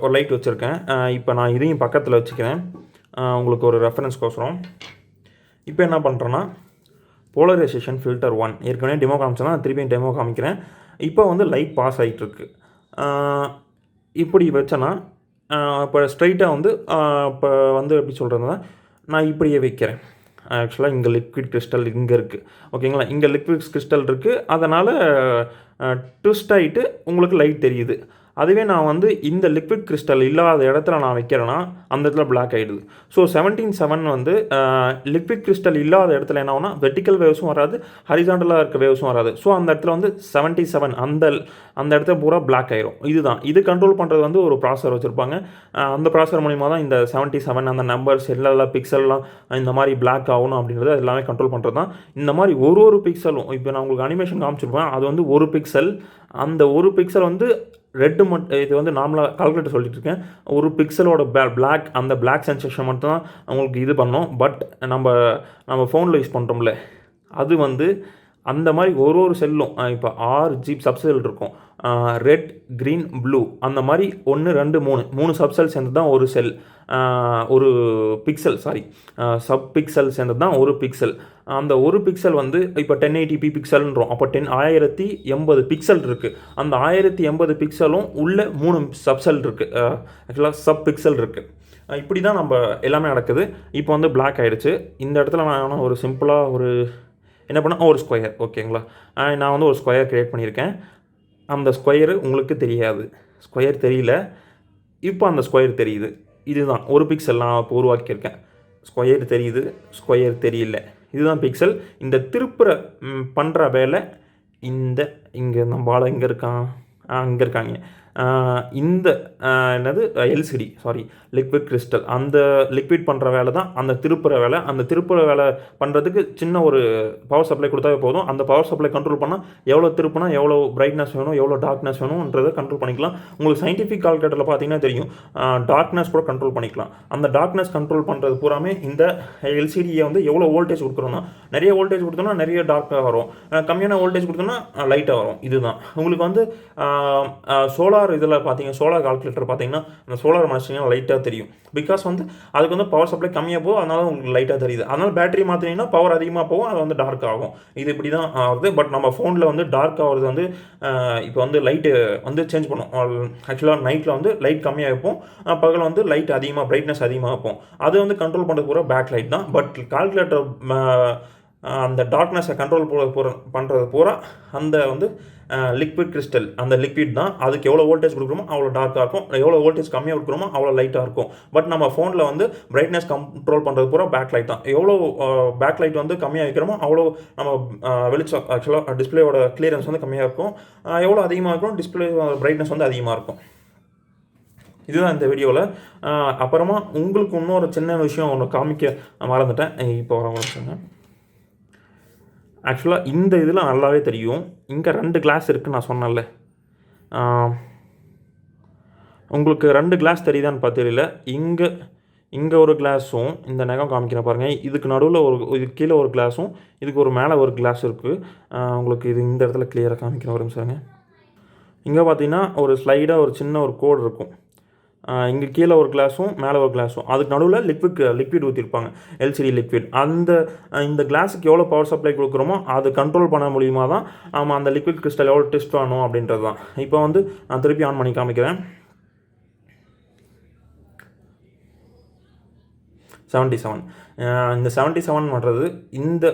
ஒரு லைட் வச்சுருக்கேன். இப்போ நான் இதையும் பக்கத்தில் வச்சுக்கிறேன் உங்களுக்கு ஒரு ரெஃபரன்ஸ்க்கோசரம். இப்போ என்ன பண்ணுறேன்னா, போலரைசேஷன் ஃபில்டர் 1 ஏற்கனவே டெமோ காமிச்சேன்னா திருப்பியும் டெமோ காமிக்கிறேன். இப்போ வந்து லைட் பாஸ் ஆகிட்டுருக்கு. இப்படி வச்சேன்னா இப்போ ஸ்ட்ரைட்டாக வந்து இப்போ வந்து எப்படி சொல்கிறதுனா, நான் இப்படியே வைக்கிறேன். ஆக்சுவலாக இங்கே லிக்விட் கிறிஸ்டல் இங்கே இருக்குது, ஓகேங்களா? இங்கே லிக்விட் கிறிஸ்டல் இருக்குது, அதனால் ட்விஸ்ட் ஆகிட்டு உங்களுக்கு லைட் தெரியுது. அதுவே நான் வந்து இந்த லிக்விட் கிறிஸ்டல் இல்லாத இடத்துல நான் வைக்கிறேன்னா அந்த இடத்துல பிளாக் ஆகிடுது. ஸோ 17.7 வந்து லிக்விட் கிறிஸ்டல் இல்லாத இடத்துல என்ன ஆகுனா, வெர்டிக்கல் வேவ்ஸும் வராது, ஹரிசாண்டலாக இருக்க வேவ்ஸும் வராது. ஸோ அந்த இடத்துல வந்து 77 அந்த இடத்துல பூரா பிளாக் ஆயிரும். இது கண்ட்ரோல் பண்ணுறது வந்து ஒரு ப்ராசர் வச்சுருப்பாங்க. அந்த ப்ராசர் மூலிமா தான் இந்த 77 அந்த நம்பர்ஸ் எல்லாம் பிக்சல்லாம் இந்த மாதிரி பிளாக் ஆகணும் அப்படின்றது எல்லாமே கண்ட்ரோல் பண்ணுறது தான். இந்த மாதிரி ஒரு பிக்சலும் இப்போ நான் உங்களுக்கு அனிமேஷன் காமிச்சிருப்பேன். அது வந்து ஒரு பிக்சல், அந்த ஒரு பிக்சல் வந்து ரெட்டு மட்டும். இது வந்து நார்மலாக கால்குலேட்டர் சொல்லிட்டு இருக்கேன். ஒரு பிக்சலோட பிளாக், அந்த பிளாக் சென்சேஷன் மட்டும் தான் உங்களுக்கு இது பண்ணோம். பட் நம்ம ஃபோனில் யூஸ் பண்ணுறோம்ல, அது வந்து அந்த மாதிரி ஒரு செல்லும் இப்போ 6 சப்செல் இருக்கும். ரெட், க்ரீன், ப்ளூ அந்த மாதிரி 1 2 3 சப்செல் சேர்ந்து தான் ஒரு செல், ஒரு பிக்சல், சப் பிக்சல் சேர்ந்தது தான் ஒரு பிக்சல். அந்த ஒரு பிக்சல் வந்து இப்போ 1080p பிக்சல்ன்றோம். அப்போ 1080 பிக்சல் இருக்குது. அந்த 1080 பிக்சலும் உள்ள 3 சப்செல் இருக்குது, ஆக்சுவலாக சப் பிக்சல் இருக்குது. இப்படி தான் நம்ம எல்லாமே நடக்குது. இப்போ வந்து பிளாக் ஆகிடுச்சு. இந்த இடத்துல நான் ஒரு சிம்பிளாக என்ன பண்ணால் ஒரு ஸ்கொயர், ஓகேங்களா? நான் வந்து ஒரு ஸ்கொயர் க்ரியேட் பண்ணியிருக்கேன். அந்த ஸ்கொயரு உங்களுக்கு தெரியாது, ஸ்கொயர் தெரியல. இப்போ அந்த ஸ்கொயர் தெரியுது. இதுதான் ஒரு பிக்சல் நான் இப்போ உருவாக்கியிருக்கேன். ஸ்கொயர் தெரியுது, ஸ்கொயர் தெரியல. இதுதான் பிக்சல். இந்த திருப்புற பண்ணுற வேலை இங்கே நம்ம ஆள் எங்கே இருக்கான், அங்கே இருக்காங்க. இந்த என்னது எல்சிடி லிக்விட் கிறிஸ்டல், அந்த லிக்விட் பண்ணுற வேலை தான் அந்த திருப்புற வேலை. அந்த திருப்புற வேலை பண்ணுறதுக்கு சின்ன ஒரு பவர் சப்ளை கொடுத்தாவே போதும். அந்த பவர் சப்ளை கண்ட்ரோல் பண்ணால் எவ்வளோ திருப்புனா எவ்வளோ பிரைட்னஸ் வேணும், எவ்வளோ டார்க்னஸ் வேணும்ன்றதை கண்ட்ரோல் பண்ணிக்கலாம். உங்களுக்கு சயின்டிஃபிக் கால்குலேட்டரில் பார்த்தீங்கன்னா தெரியும், டார்க்னஸ் கூட கண்ட்ரோல் பண்ணிக்கலாம். அந்த டார்க்னஸ் கண்ட்ரோல் பண்ணுறது பூராமே இந்த எல்சிடியை வந்து எவ்வளோ வோல்டேஜ் கொடுக்குறோன்னா, நிறைய வோல்டேஜ் கொடுத்தோம்னா நிறைய டார்க்காக வரும், கம்மியான வோல்டேஜ் கொடுத்தோம்னா லைட்டாக வரும். இதுதான் உங்களுக்கு வந்து சோலார் இதில் பார்த்தீங்க, சோலார் கால்குலேட்டர் பார்த்தீங்கன்னா அந்த சோலார் மாற்றிங்கன்னா லைட்டாக தெரியும். பிகாஸ் வந்து அதுக்கு வந்து பவர் சப்ளை கம்மியாக போகும், அதனால உங்களுக்கு லைட்டாக தெரியுது. அதனால் பேட்டரி மாற்றினீங்கன்னா பவர் அதிகமாக போகும், அது வந்து டார்க் ஆகும். இது இப்படி தான் ஆகுது. பட் நம்ம ஃபோனில் வந்து டார்க் ஆகிறது வந்து இப்போ வந்து லைட்டு வந்து சேஞ்ச் பண்ணும். ஆக்சுவலாக நைட்டில் வந்து லைட் கம்மியாக வைப்போம், பகல் வந்து லைட் அதிகமாக பிரைட்னஸ் அதிகமாக வைப்போம். அது வந்து கண்ட்ரோல் பண்ணுறது பூரா பேக் லைட் தான். பட் கால்குலேட்டர் அந்த டார்க்னஸை கண்ட்ரோல் பண்ணுறது பூரா அந்த வந்து லிக்விட் கிறிஸ்டல், அந்த லிக்விட் தான். அதுக்கு எவ்வளோ வோல்டேஜ் கொடுக்குறோமோ அவ்வளோ டார்க்காக இருக்கும், எவ்வளோ வோல்டேஜ் கம்மியாக கொடுக்குறோமோ அவ்வளோ லைட்டாக இருக்கும். பட் நம்ம ஃபோனில் வந்து பிரைட்னஸ் கண்ட்ரோல் பண்ணுறது பூரா பேக் லைட் தான். எவ்வளோ பேக் லைட் வந்து கம்மியாக வைக்கிறோமோ அவ்வளோ நம்ம வெளிச்சம், ஆக்சுவலாக டிஸ்பிளேயோட கிளியரன்ஸ் வந்து கம்மியாக இருக்கும். எவ்வளோ அதிகமாக இருக்கும், டிஸ்பிளே பிரைட்னஸ் வந்து அதிகமாக இருக்கும். இதுதான் இந்த வீடியோவில். அப்புறமா உங்களுக்கு இன்னொரு சின்ன விஷயம் ஒன்று காமிக்க மறந்துட்டேன், இப்போ வரவங்க. ஆக்சுவலாக இந்த இதில் நல்லாவே தெரியும், இங்கே 2 கிளாஸ் இருக்குது நான் சொன்னேன்ல. உங்களுக்கு 2 கிளாஸ் தெரியுதான்னு தெரியல. இங்கே ஒரு கிளாஸும், இந்த நகம் காமிக்கிறேன் பாருங்கள், இதுக்கு நடுவில் இதுக்கு கீழே ஒரு கிளாஸும், இதுக்கு ஒரு மேலே ஒரு கிளாஸ் இருக்குது. உங்களுக்கு இது இந்த இடத்துல கிளியராக காமிக்கிறேன் ஒரு நிமிஷங்க. இங்கே பார்த்தீங்கன்னா ஒரு ஸ்லைடாக ஒரு சின்ன ஒரு கோடு இருக்கும். இங்கே கீழே ஒரு கிளாஸும் மேலே ஒரு கிளாஸும், அதுக்கு நடுவில் லிக்விட் ஊற்றிருப்பாங்க, எல்சிடி லிக்விட். இந்த கிளாஸுக்கு எவ்வளோ பவர் சப்ளை கொடுக்குறோமோ அது கண்ட்ரோல் பண்ண மூலியமாக தான் நம்ம அந்த லிக்விட் கிறிஸ்டல் எவ்வளோ டெஸ்ட் பண்ணணும் அப்படின்றது தான். இப்போ வந்து நான் திருப்பி ஆன் பண்ணி காமிக்கிறேன். 77. இந்த 77 பண்ணுறது இந்த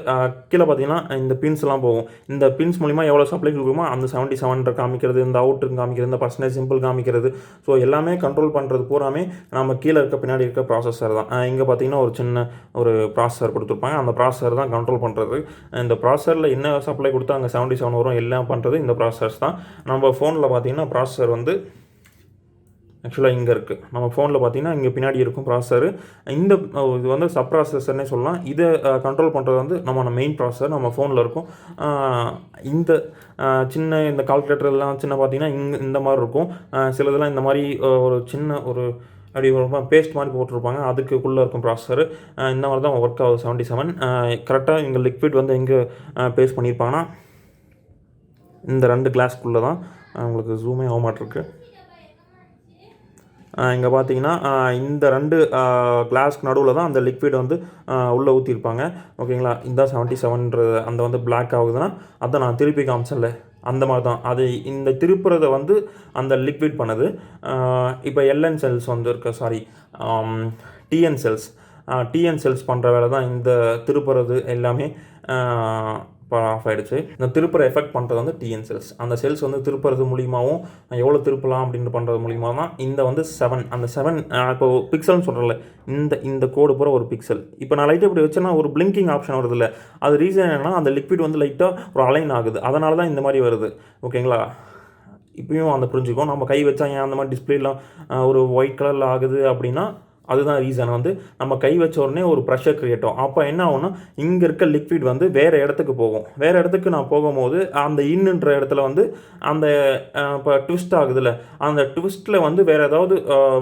கீழே பார்த்தீங்கன்னா இந்த பின்ஸ்லாம் போகும். இந்த பின்ஸ் மூலிமா எவ்வளோ சப்ளை கொடுக்குமோ அந்த 77 காமிக்கிறது, இந்த அவுட்ரு காமிக்கிறது, இந்த பர்சன்டேஜ் சிம்பிள் காமிக்கிறது. ஸோ எல்லாமே கண்ட்ரோல் பண்ணுறது பூராமே நம்ம கீழே இருக்க பின்னாடி இருக்க ப்ராசஸர் தான். இங்கே பார்த்தீங்கன்னா ஒரு சின்ன ஒரு ப்ராசஸர் கொடுத்துருப்பாங்க, அந்த ப்ராசஸர் தான் கண்ட்ரோல் பண்ணுறது. இந்த ப்ராசஸரில் என்ன சப்ளை கொடுத்தா அங்கே 77 வரும், எல்லாம் பண்ணுறது இந்த ப்ராசஸர்ஸ் தான். நம்ம ஃபோனில் பார்த்தீங்கன்னா ப்ராசஸர் வந்து ஆக்சுவலாக இங்கே இருக்குது. நம்ம ஃபோனில் பார்த்தீங்கன்னா இங்கே பின்னாடி இருக்கும் ப்ராசஸர். இது வந்து சப் ப்ராசஸர்னே சொல்லலாம். இதை கண்ட்ரோல் பண்ணுறது வந்து நம்ம மெயின் ப்ராசஸர் நம்ம ஃபோனில் இருக்கும். இந்த சின்ன இந்த கால்குலேட்டர்லாம் சின்ன பார்த்தீங்கன்னா இந்த மாதிரி இருக்கும். சிலதெல்லாம் இந்த மாதிரி ஒரு சின்ன ஒரு அப்படி ரொம்ப பேஸ்ட் மாதிரி போட்டிருப்பாங்க, அதுக்குள்ளே இருக்கும் ப்ராசஸர். இந்த மாதிரி தான் ஒர்க் ஆகுது 77. கரெக்டாக இங்கே லிக்விட் வந்து எங்கே பேஸ்ட் பண்ணியிருப்பாங்கன்னா இந்த 2 கிளாஸ்க்குள்ளே தான். உங்களுக்கு ஜூமே ஆக மாட்டிருக்கு. இங்கே பார்த்தீங்கன்னா இந்த 2 கிளாஸ்க்கு நடுவில் தான் அந்த லிக்விட் வந்து உள்ளே ஊற்றிருப்பாங்க. ஓகேங்களா, இதுதான் 77ன்றது. அந்த வந்து பிளாக் ஆகுதுன்னா அதை நான் திருப்பி காமிச்சேன்ல, அந்த மாதிரி தான். அது இந்த திருப்புறதை வந்து அந்த லிக்விட் பண்ணுது. இப்போ எல்என் செல்ஸ் வந்து டிஎன் செல்ஸ் பண்ணுற வேலை தான் இந்த திருப்புறது எல்லாமே. இப்போ ஆஃப் ஆகிடுச்சு. இந்த திருப்புற எஃபெக்ட் பண்ணுறது வந்து டிஎன் செல்ஸ். அந்த செல்ஸ் வந்து திருப்புறது மூலியமாகவும் எவ்வளோ திருப்பலாம் அப்படின்னு பண்ணுறது மூலியமாக தான் இந்த வந்து 7. அந்த 7 இப்போ பிக்சல்னு சொல்கிறல, இந்த கோடு பூரா ஒரு பிக்சல். இப்போ நான் லைட்டாக இப்படி வச்சேன்னா ஒரு பிளிங்கிங் ஆப்ஷன் வருது இல்லை, அது ரீசன் என்னென்னா அந்த லிக்விட் வந்து லைட்டாக ஒரு அலைன் ஆகுது, அதனால தான் இந்த மாதிரி வருது. ஓகேங்களா, இப்பயும் அந்த புரிஞ்சுக்கோ. நம்ம கை வச்சா ஏன் அந்த மாதிரி டிஸ்பிளேலாம் ஒரு ஒயிட் கலரில் ஆகுது அப்படின்னா அதுதான் ரீசன். வந்து நம்ம கை வச்ச உடனே ஒரு ப்ரெஷர் க்ரியேட் ஆகும். அப்போ என்ன ஆகும்னா இங்கே இருக்க லிக்விட் வந்து வேறு இடத்துக்கு போகும். வேறு இடத்துக்கு நான் போகும்போது அந்த இன்னுன்ற இடத்துல வந்து அந்த இப்போ ட்விஸ்ட் ஆகுதுல்ல, அந்த ட்விஸ்ட்டில் வந்து வேறு ஏதாவது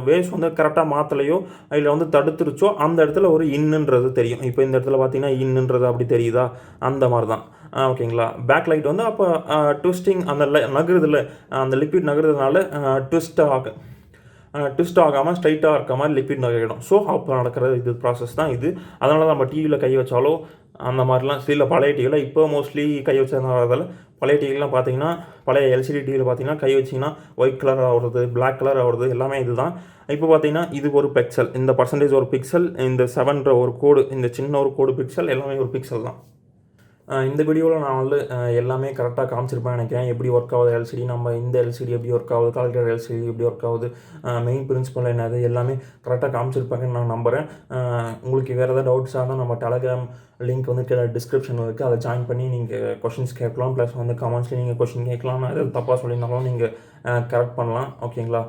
வேவ்ஸ் வந்து கரெக்டாக மாற்றலையோ இல்லை வந்து தடுத்துருச்சோ அந்த இடத்துல ஒரு இன்னுன்றது தெரியும். இப்போ இந்த இடத்துல பார்த்தீங்கன்னா இன்னுன்றது அப்படி தெரியுதா, அந்த மாதிரி தான். ஓகேங்களா, பேக் லைட் வந்து அப்போ ட்விஸ்டிங் அந்த நகருதில்ல, அந்த லிக்விட் நகருதுனால ட்விஸ்ட் ஆகாமல் ஸ்ட்ரைட்டாக இருக்க மாதிரி லிக்விட் நகரிடும். ஸோ அப்போ நடக்கிற இது ப்ராசஸ் தான் இது. அதனால தான் நம்ம டிவியில் கை வச்சாலோ அந்த மாதிரிலாம் சில பழைய டிவியில், இப்போ மோஸ்ட்லி கை வச்சதுனால பழைய டிவிலாம் பார்த்தீங்கன்னா, பழைய எல்சிடி டிவியில் பார்த்தீங்கன்னா கை வச்சிங்கன்னா ஒயிட் கலர் ஆகுறது, பிளாக் கலர் ஆகுறது எல்லாமே இது தான். இப்போ பார்த்தீங்கன்னா இது ஒரு பிக்சல், இந்த பர்சன்டேஜ் ஒரு பிக்சல், இந்த 7ன்ற ஒரு கோடு, இந்த சின்ன ஒரு கோடு பிக்சல், எல்லாமே ஒரு பிக்சல் தான். இந்த வீடியோவில் நான் வந்து எல்லாமே கரெக்டாக காமிச்சிருப்பேன் நினைக்கிறேன். எப்படி ஒர்க் ஆகுது எல்சிடி, நம்ம இந்த எல்சிடி எப்படி ஒர்க் ஆகுது, கால்குலேட்டர் எல்சிடி எப்படி ஒர்க் ஆகுது, மெயின் பிரின்சிபல் என்னது, எல்லாமே கரெக்டாக காமிச்சிருப்பாங்கன்னு நான் நம்புகிறேன். உங்களுக்கு வேறு ஏதாவது டவுட்ஸாக இருந்தால் நம்ம டெலகிராம் லிங்க் வந்து கீழே டிஸ்கிரிப்ஷனில் இருக்குது. அதை ஜாயின் பண்ணி நீங்கள் கொஷின்ஸ் கேட்கலாம். ப்ளஸ் வந்து கமெண்ட்ஸ்லேயும் நீங்கள் கொஷின் கேட்கலாம். நான் எதாவது தப்பாக சொல்லியிருந்தாலும் நீங்கள் கரெக்ட் பண்ணலாம். ஓகேங்களா?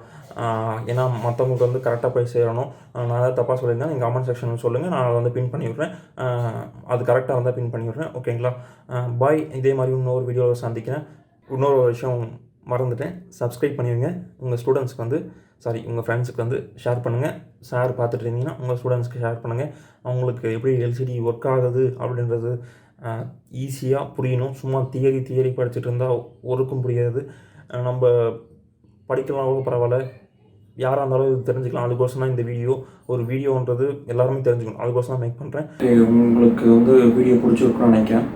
ஏன்னா மற்றவங்களுக்கு வந்து கரெக்டாக போய் சேரணும். நான் ஏதாவது தப்பாக சொல்லியிருந்தேன் நீங்கள் கமெண்ட் செக்ஷனில் சொல்லுங்கள். நான் அதை வந்து பின் பண்ணி விட்றேன். அது கரெக்டாக வந்தால் பின் பண்ணி விட்றேன். ஓகேங்களா? பாய். இதே மாதிரி இன்னொரு வீடியோவில் சந்திக்கிறேன். இன்னொரு விஷயம் மறந்துட்டேன், சப்ஸ்கிரைப் பண்ணிடுங்க. உங்கள் ஸ்டூடெண்ட்ஸ்க்கு வந்து உங்கள் ஃப்ரெண்ட்ஸுக்கு வந்து ஷேர் பண்ணுங்கள். சார் பார்த்துட்டு இருந்தீங்கன்னா உங்கள் ஸ்டூடெண்ட்ஸ்க்கு ஷேர் பண்ணுங்கள். அவங்களுக்கு எப்படி எல்சிடி ஒர்க் ஆகுது அப்படின்றது ஈஸியாக புரியணும். சும்மா தியரி படிச்சுட்டு இருந்தால் ஒருக்கும் புரியாது. நம்ம படிக்கலாம் கூட பரவாயில்ல, யாராக இருந்தாலும் இது தெரிஞ்சுக்கலாம். அதுக்கோசம் தான் இந்த வீடியோன்றது எல்லாருமே தெரிஞ்சுக்கணும். அதுக்கோசம் தான் மேக் பண்ணுறேன். உங்களுக்கு வந்து வீடியோ பிடிச்சிருக்குன்னு நினைக்கிறேன்.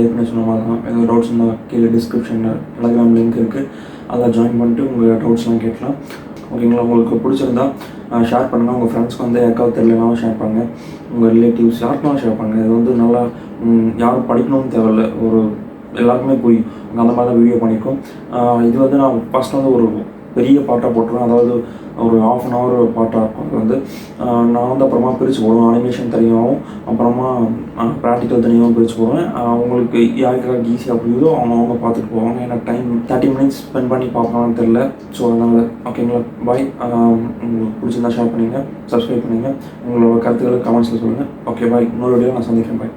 ஏற்கனவே சொன்ன மாதிரி தான், எதாவது டவுட்ஸ் இருந்தால் கீழே டிஸ்கிரிப்ஷனில் டெலகிராம் லிங்க் இருக்குது. அதை ஜாயின் பண்ணிட்டு உங்கள் டவுட்ஸ்லாம் கேட்கலாம். ஓகேங்களா? உங்களுக்கு பிடிச்சிருந்தா ஷேர் பண்ணுங்கள். உங்கள் ஃப்ரெண்ட்ஸ்க்கு வந்து யாருக்காவது தெரியலனாலும் ஷேர் பண்ணுங்கள். உங்கள் ரிலேட்டிவ்ஸ் யாருக்குனாலும் ஷேர் பண்ணுங்கள். இது வந்து நல்லா யாரும் படிக்கணும்னு தேவையில்லை, எல்லாருக்குமே புரியும். அந்த மாதிரி தான் வீடியோ பண்ணியிருக்கோம். இது வந்து நான் ஃபஸ்ட் வந்து ஒரு பெரிய பாட்டாக போட்டுருவேன். அதாவது ஒரு 1/2 hour பாட்டாக இருக்கும். அது வந்து நான் வந்து அப்புறமா பிரித்து போடுவேன். அனிமேஷன் தனியாகவும் அப்புறமா ப்ராக்டிக்கல் தனியாகவும் பிரித்து போடுவேன். உங்களுக்கு யாருக்காக ஈஸியாக புரியுதோ அவங்க பார்த்துட்டு போவாங்க. ஏன்னா டைம் 30 minutes ஸ்பெண்ட் பண்ணி பார்க்கலான்னு தெரில. ஸோ அதனால் ஓகேங்களா? பாய். உங்களுக்கு பிடிச்சிருந்தா ஷேர் பண்ணுங்கள், சப்ஸ்கிரைப் பண்ணுங்கள், உங்களோட கருத்துக்களை கமெண்ட்ஸில் சொல்லுங்கள். Okay bye. இன்னொரு வீடியோ நான் சந்திக்கிறேன். பாய்.